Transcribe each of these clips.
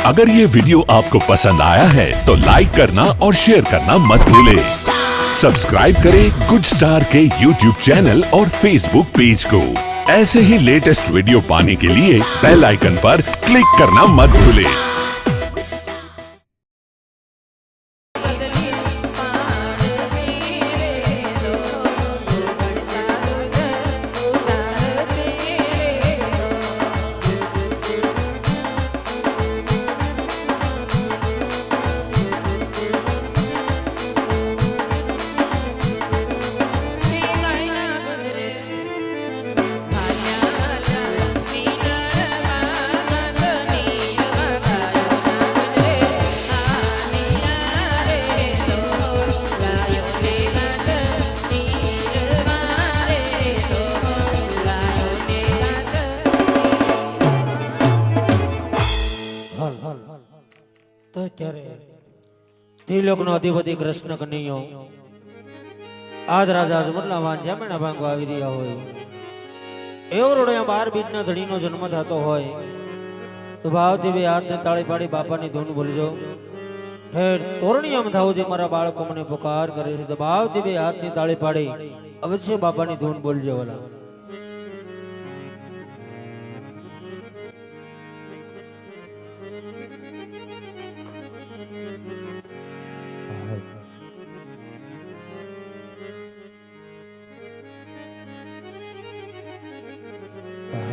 अगर ये वीडियो आपको पसंद आया है तो लाइक करना और शेयर करना मत भूलें। सब्सक्राइब करें गुड स्टार के YouTube चैनल और Facebook पेज को। ऐसे ही लेटेस्ट वीडियो पाने के लिए बेल आइकन पर क्लिक करना मत भूलें। તો ત્યારે ત્રિલોકનો અધિપતિ કૃષ્ણ કનૈયો આજ રાજા અજમલના વાંઝામણા ભાંગવા આવી રહ્યા હોય એવો રોડે 12 બીજના ધણીનો જન્મ થતો હોય તો ભાવથી બે હાથને તાળી પાડી બાપાની ધૂન બોલજો। ઠેર તોરણીયામ થાવ જે મારા બાળકો મને પુકાર કરે છે તો ભાવથી બે હાથની તાળી પાડી અવશ્ય બાપાની ધૂન બોલજો વાલા।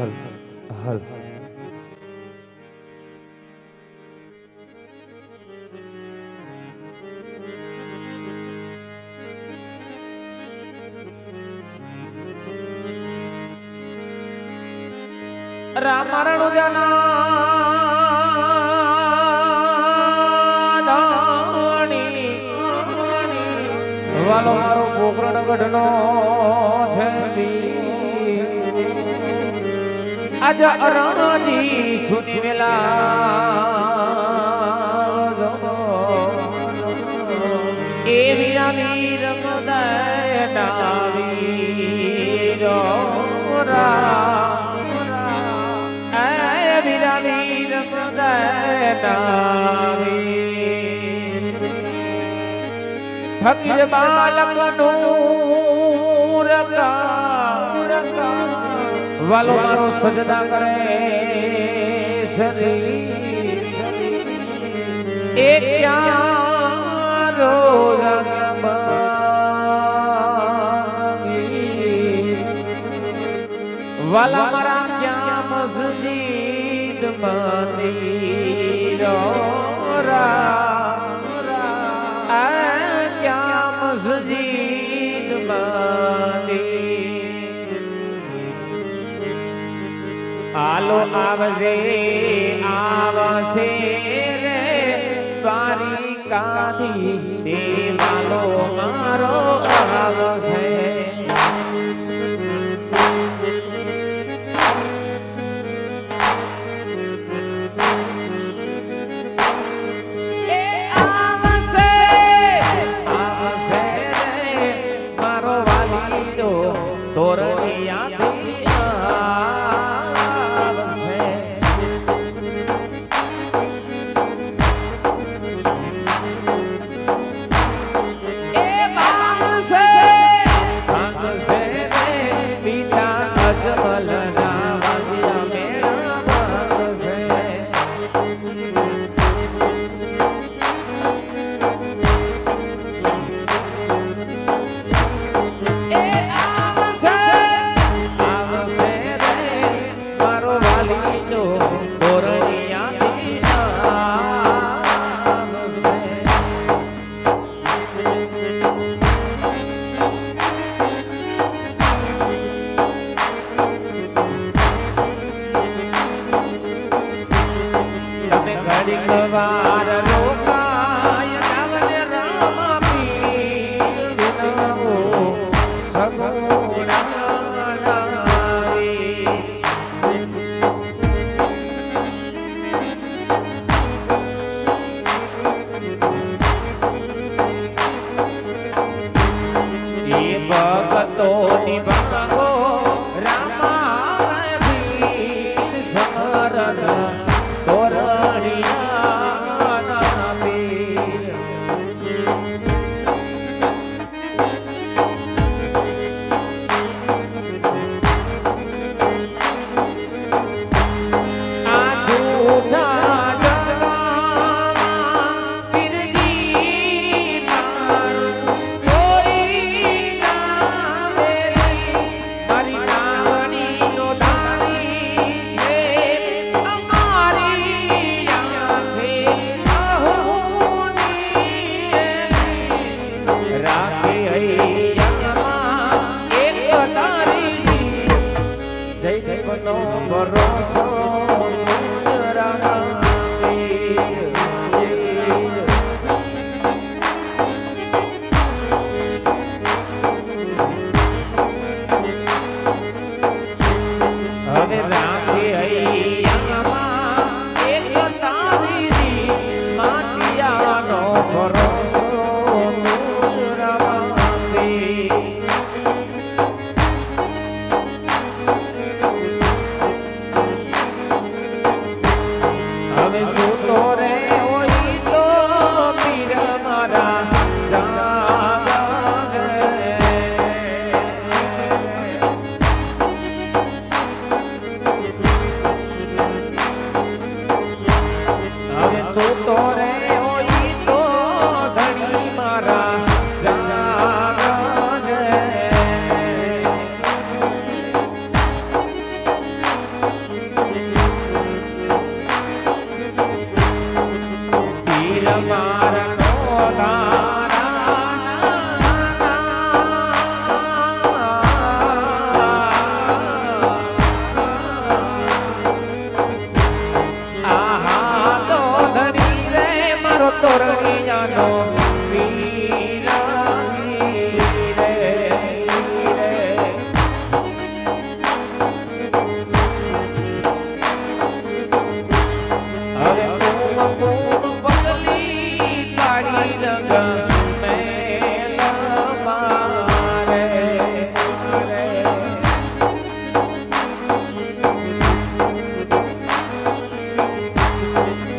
हल हल रामरण जना वालो मारो पोकरण गढ़नो छे आज अराजी सुनी वेला ए वीरा वीर मदय नावीर रा ए वीरा वीर मदय नावीर फकीर बालक नूर का वालो मारो सजदा करे सरी एक क्या रोजा मांगी वाला मारा क्या मस्जिद मंदिर रा क्या मस्जिद मंदिर आलो आवसे आवसे रे द्वारी काधी देवालो मारो आवसे भगतो निभागो रामा भीर समरण तोरणिया મારી માટિયાનો ભરોસો તુજ રમાવી. હવે સૂતો રે હોય તો પીર મારા જાગજે. હવે સૂતો રે હોય તો ધણી મારા જાગજે. પીર મારનો આહા તો ધણી રે મારો તોરણિયાનો પીર રે હવે તું પગલી પાડી રંગ મેલ મારે.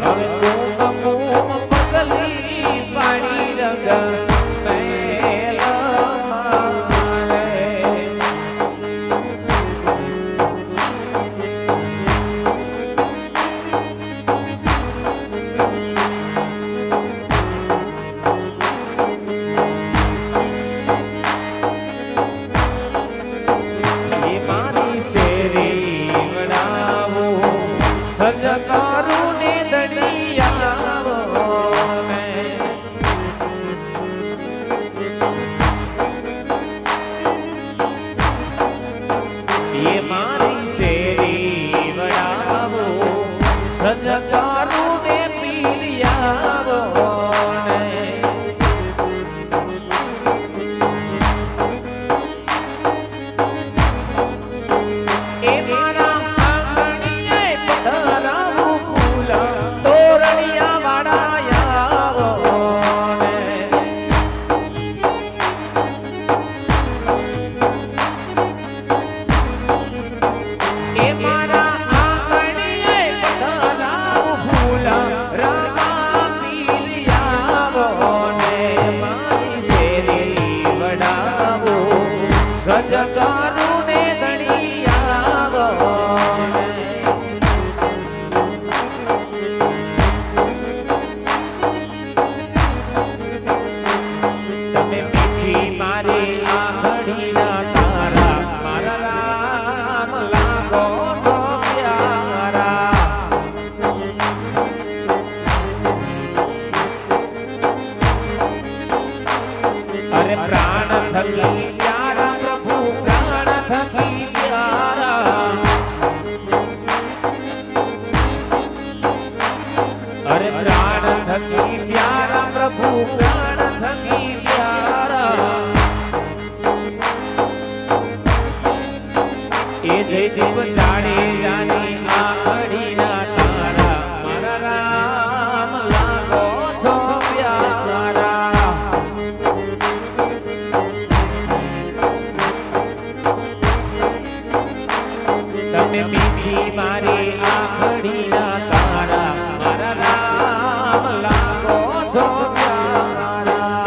હવે તું પગલી પાડી રંગ મેલ મારે. એ મારી શેરી વડાવો સજકારું ને દડિયાવો ને. એ મારી શેરી વડાવો સજકારું ને પીલિયાવો ને. એ મારા આંગણીએ પધરાવું ફૂલ તોરણિયા વાળાયાવો ને. એ મારા આંગણીએ પધરાવું ફૂલ રામા પીલિયાવો ને. મારી શેરી વડાવો સજકારું ને દડિયાવો ને. તમે મીઠી મારી આંગળીના તારા મારા રામ લાગો છો પ્યારા. અરે પ્રાણ થકી પ્યારા પ્રભુ પ્રાણ થકી પ્યારા. અરે પ્રાણ થકી પ્યારા પ્રભુ પ્રાણ થકી પ્યારા. એ જયદીપ જાડેજાની આંગળીના તારા મારા રામ લાગો છો પ્યારા. તમે મીઠી મારી આંગળીના તારા મારા રામ લાગો છો પ્યારા.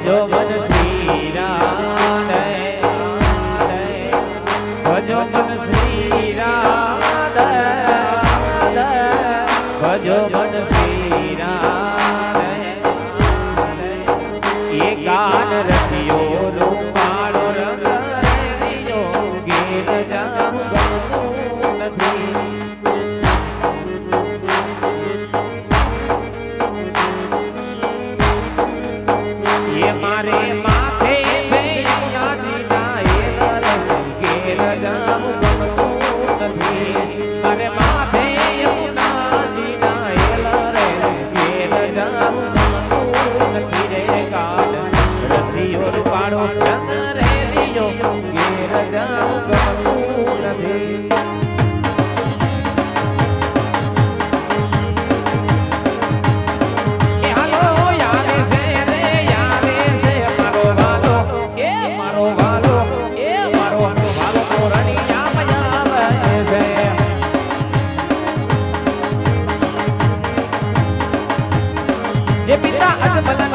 ભજો મન શ્રી રાધે ભજો મન શ્રી રાધે ભજો મન શ્રી રાધે એ ગાન રસિયો રૂપાળો રંગ રેલિયો ગીત જામ ગમતું નથી ये मारे माथे से यमुनाजी जाए गेल जाम गमતું નથી મારે માથે યમુનાજી જાए गेल जाम गमતું નથી રે કાળ રસિયો રૂપાળો રંગ રેલિયો ગેલ જામ ગમતું નથી पिता अजमल